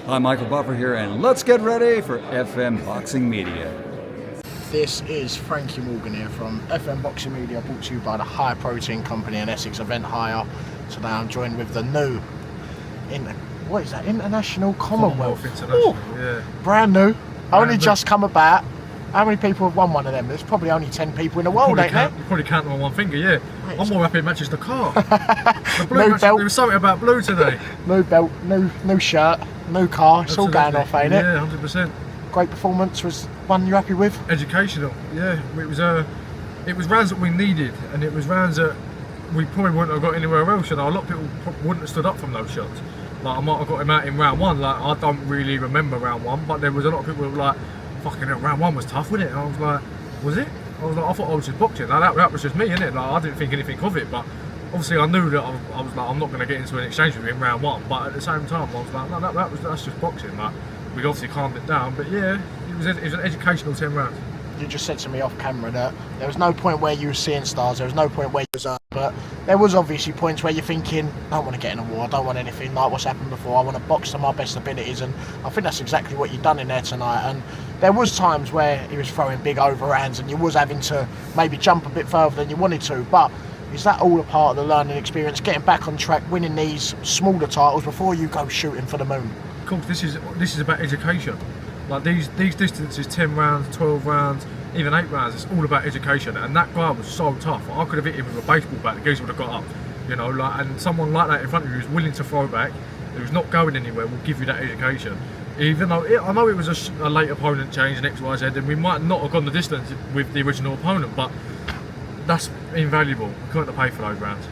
I'm Michael Buffer here, and let's get ready for FM Boxing Media. This is Frankie Morgan here from FM Boxing Media, brought to you by the High Protein Company in Essex, Event Hire. Today I'm joined with the new, International Commonwealth. International, yeah. Brand new, only just come about. How many people have won one of them? There's probably only 10 people in the world, ain't there? You probably count them on one finger, yeah. Mate, I'm more happy it matches the car. The blue No belt. There was something about blue today. No belt, no shirt, no car, it's all going off, ain't it? Yeah, 100%. Great performance, was one you're happy with? Educational, yeah. It was rounds that we needed, and it was rounds that we probably wouldn't have got anywhere else. You know, a lot of people wouldn't have stood up from those shots. Like, I might have got him out in round one. Like, I don't really remember round one, but there was a lot of people who were like, fucking hell, round one was tough, wasn't it? And I was like, was it? I thought I was just boxing. Like, that was just me, innit? Like, I didn't think anything of it, but obviously I knew that I was like, I'm not going to get into an exchange with him in round one. But at the same time, I was like, no, that's just boxing. Like, we'd obviously calmed it down, but yeah, it was an educational 10 rounds. You just said to me off camera that there was no point where you were seeing stars, there was no point where you was but there was obviously points where you're thinking, I don't want to get in a war, I don't want anything like what's happened before, I want to box to my best abilities, and I think that's exactly what you've done in there tonight. And there was times where he was throwing big overhands and you was having to maybe jump a bit further than you wanted to, but is that all a part of the learning experience, getting back on track, winning these smaller titles before you go shooting for the moon? Of course, this is about education. Like, these distances, 10 rounds, 12 rounds, even 8 rounds, it's all about education. And that guy was so tough. I could have hit him with a baseball bat, the geese would have got up. You know, like, and someone like that in front of you who's willing to throw back, who's not going anywhere, will give you that education. Even though I know it was a late opponent change and X, Y, Z, and we might not have gone the distance with the original opponent, but that's invaluable. We couldn't have paid for those rounds.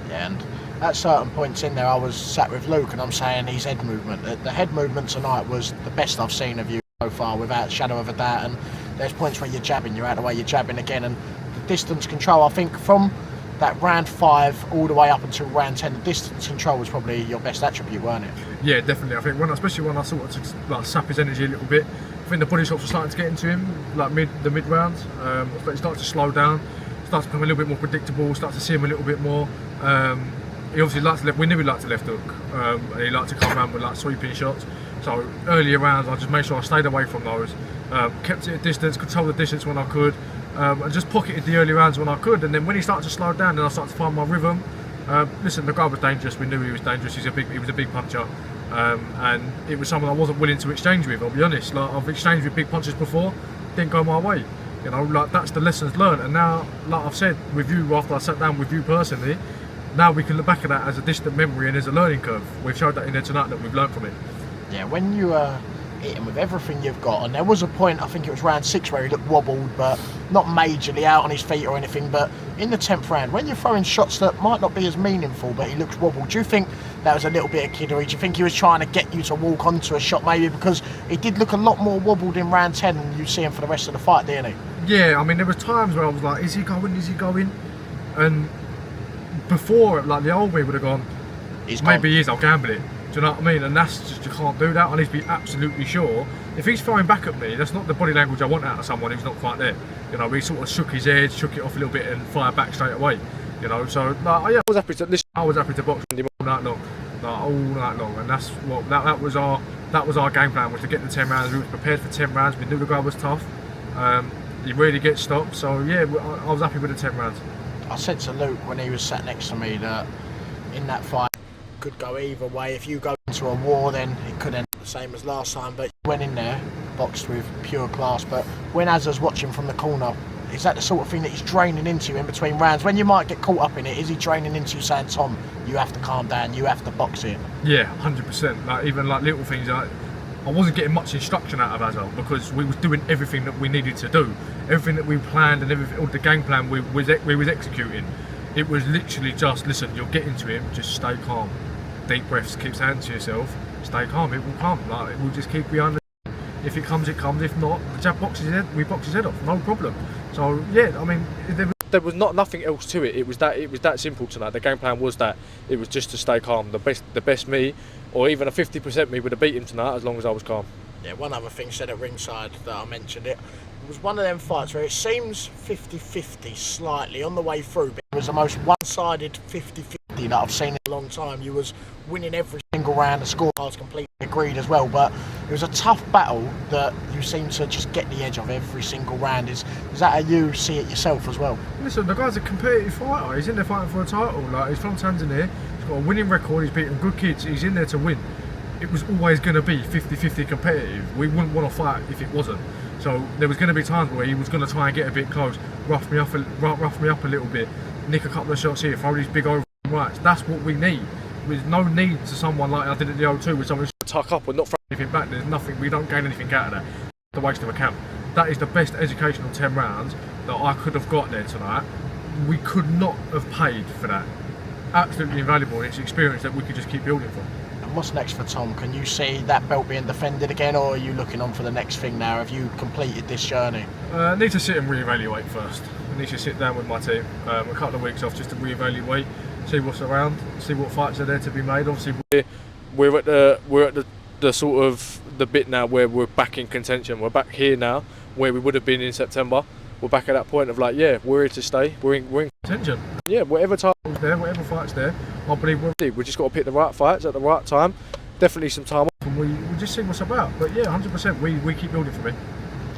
Yeah, and at certain points in there, I was sat with Luke and I'm saying his head movement. The head movement tonight was the best I've seen of you so far, without a shadow of a doubt. And there's points where you're jabbing, you're out of the way, you're jabbing again. And the distance control, I think from that round 5 all the way up until round 10, the distance control was probably your best attribute, weren't it? Yeah, definitely. I think especially when I sort of like sap his energy a little bit, I think the body shots were starting to get into him, like the mid rounds. But it started to slow down, starts to become a little bit more predictable, starts to see him a little bit more. He obviously liked to left. We knew he liked to left hook, and he liked to come around with like sweeping shots. So earlier rounds, I just made sure I stayed away from those, kept it at distance, controlled the distance when I could, and just pocketed the early rounds when I could. And then when he started to slow down, then I started to find my rhythm. Listen, the guy was dangerous. We knew he was dangerous. He was a big puncher, and it was someone I wasn't willing to exchange with. I'll be honest. Like, I've exchanged with big punchers before, didn't go my way. You know, like, that's the lessons learned. And now, like I've said with you, after I sat down with you personally, now we can look back at that as a distant memory and as a learning curve. We've showed that in there tonight that we've learned from it. Yeah, when you hit him with everything you've got, and there was a point, I think it was round 6, where he looked wobbled, but not majorly out on his feet or anything. But in the 10th round, when you're throwing shots that might not be as meaningful, but he looks wobbled, do you think that was a little bit of kiddery? Do you think he was trying to get you to walk onto a shot maybe? Because he did look a lot more wobbled in round 10 than you see him for the rest of the fight, didn't he? Yeah, I mean, there was times where I was like, is he going? And before, like, the old way would have gone, maybe he is, I'll gamble it. Do you know what I mean? And that's just, you can't do that. I need to be absolutely sure. If he's throwing back at me, that's not the body language I want out of someone who's not quite there. You know, he sort of shook his head, shook it off a little bit and fired back straight away. You know, so yeah, I was happy to box with him all night long, and that's what that was our game plan, was to get the 10 rounds. We were prepared for 10 rounds. We knew the guy was tough. He really gets stopped. So yeah, I was happy with the 10 rounds. I said to Luke when he was sat next to me that in that fight could go either way. If you go into a war, then it could end up the same as last time, but you went in there, boxed with pure class. But when Azza's watching from the corner, is that the sort of thing that he's draining into you in between rounds? When you might get caught up in it, is he draining into you saying, Tom, you have to calm down, you have to box it? Yeah, 100%. Like, even like little things, like, I wasn't getting much instruction out of Azza because we was doing everything that we needed to do. Everything that we planned and everything, all the game plan we was executing. It was literally just, listen, you'll get into him, just stay calm. Deep breaths, keep saying to yourself, stay calm, it will come. Like, we'll just keep behind the... If it comes, it comes. If not, the jab boxes his head, we box his head off, no problem. So yeah, I mean, there was nothing else to it. It was that simple tonight. The game plan was that it was just to stay calm. The best me, or even a 50% me, would have beat him tonight as long as I was calm. Yeah, one other thing said at ringside that I mentioned, it was one of them fights where it seems 50-50 slightly on the way through, but it was the most one-sided 50-50 that I've seen in a long time. You was winning every single single round. The score was completely agreed as well, but it was a tough battle that you seem to just get the edge of every single round. Is that how you see it yourself as well? Listen, the guy's a competitive fighter. He's in there fighting for a title. Like, he's from Tanzania. He's got a winning record. He's beaten good kids. He's in there to win. It was always going to be 50-50 competitive. We wouldn't want to fight if it wasn't. So there was going to be times where he was going to try and get a bit close, rough me up a little bit, nick a couple of shots here, throw these big over rights. That's what we need. There's no need to someone like I did at the O2 with someone who's tuck up and not throw anything back. There's nothing. We don't gain anything out of that. The waste of a camp. That is the best educational 10 rounds that I could have got there tonight. We could not have paid for that. Absolutely invaluable, and it's experience that we could just keep building from. And what's next for Tom? Can you see that belt being defended again, or are you looking on for the next thing now? Have you completed this journey? I need to sit and reevaluate first. I need to sit down with my team, a couple of weeks off just to reevaluate, see what's around, see what fights are there to be made. Obviously, we're at the sort of the bit now where we're back in contention. We're back here now, where we would have been in September. We're back at that point of like, yeah, we're here to stay. We're in contention. Yeah, whatever title's there, whatever fight's there, I believe we just got to pick the right fights at the right time. Definitely some time off, and we just see what's about. But yeah, 100%, we keep building for me.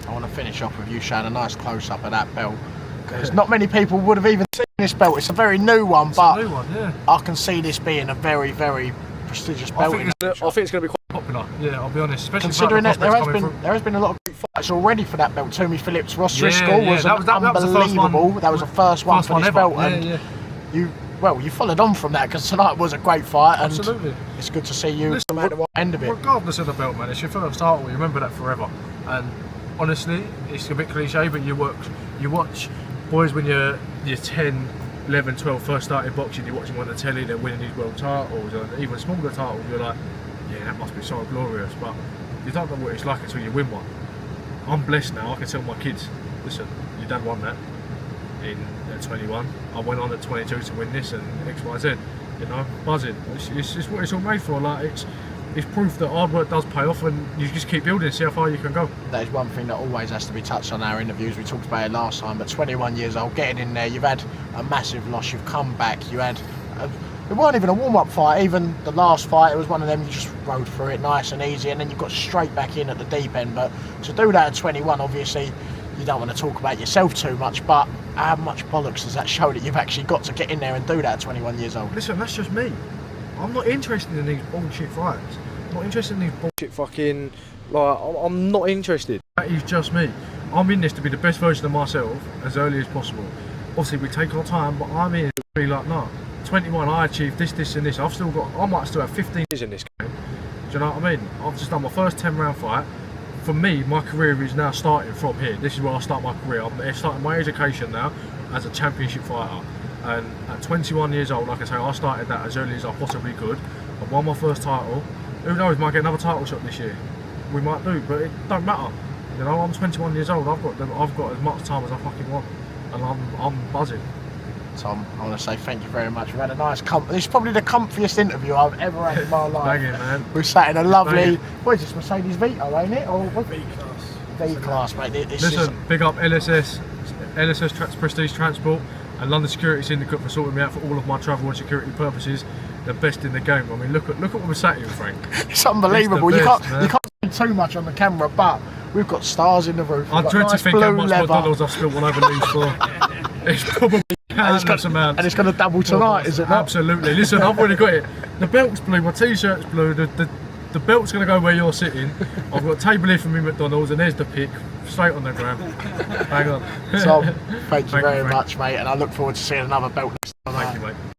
I want to finish off with you showing a nice close-up of that belt, because not many people would have even seen this belt. It's a very new one, but a new one, yeah. I can see this being a very, very prestigious belt. I think it's going to be quite popular. Yeah, I'll be honest. Especially considering that there has been a lot of great fights already for that belt. Toomey Phillips, Ross Driscoll was unbelievable. That was the first one for this belt, and you followed on from that, because tonight was a great fight. And absolutely, it's good to see you come out the end of it. Regardless of the belt, man, it's your first title. You remember that forever. And honestly, it's a bit cliche, but you watch boys when you're 10, 11, 12, first started boxing. You watch them on the telly, they're winning these world titles, and even smaller titles. You're like, yeah, that must be so glorious, but you don't know what it's like until you win one. I'm blessed now. I can tell my kids, listen, your dad won that at 21. I went on at 22 to win this, and X, Y, Z. You know, buzzing. It's what it's all made for. Like, it's proof that hard work does pay off, and you just keep building, see how far you can go. That is one thing that always has to be touched on our interviews. We talked about it last time, but 21 years old, getting in there, you've had a massive loss, you've come back, it weren't even a warm-up fight. Even the last fight, it was one of them you just rode through it nice and easy, and then you got straight back in at the deep end. But to do that at 21, obviously, you don't want to talk about yourself too much, but how much bollocks does that show that you've actually got to get in there and do that at 21 years old? Listen, that's just me. I'm not interested in these bullshit fights. I'm not interested in these bullshit fucking... Like, I'm not interested. That is just me. I'm in this to be the best version of myself as early as possible. Obviously, we take our time, but I'm in to be like, no. 21, I achieved this and this. I might still have 15 years in this game. Do you know what I mean? I've just done my first 10 round fight. For me, my career is now starting from here. This is where I start my career. I'm starting my education now as a championship fighter. And at 21 years old, like I say, I started that as early as I possibly could. I won my first title. Who knows, might get another title shot this year. We might do, but it don't matter. You know, I'm 21 years old. I've got as much time as I fucking want, and I'm buzzing. Tom, I want to say thank you very much. We've had a nice this is probably the comfiest interview I've ever had in my life. Thank you, man. We've sat in a lovely, what is this, Mercedes Vito, ain't it? Or what? V-Class. V-Class, mate. Listen, big up LSS Prestige Transport and London Security Syndicate for sorting me out for all of my travel and security purposes. The best in the game. I mean, look at what we're sat here, Frank. It's unbelievable. You can't see too much on the camera, but we've got stars in the roof. I dread to think how much McDonald's I've spilled all over these for. It's probably countless amounts. And it's going to double tonight, is it not? Absolutely. Listen, I've already got it. The belt's blue, my t-shirt's blue, the belt's going to go where you're sitting. I've got a table here for me McDonald's, and there's the pic, straight on the ground. Hang on. Tom, thank you very much, mate, and I look forward to seeing another belt next time. Thank you, mate.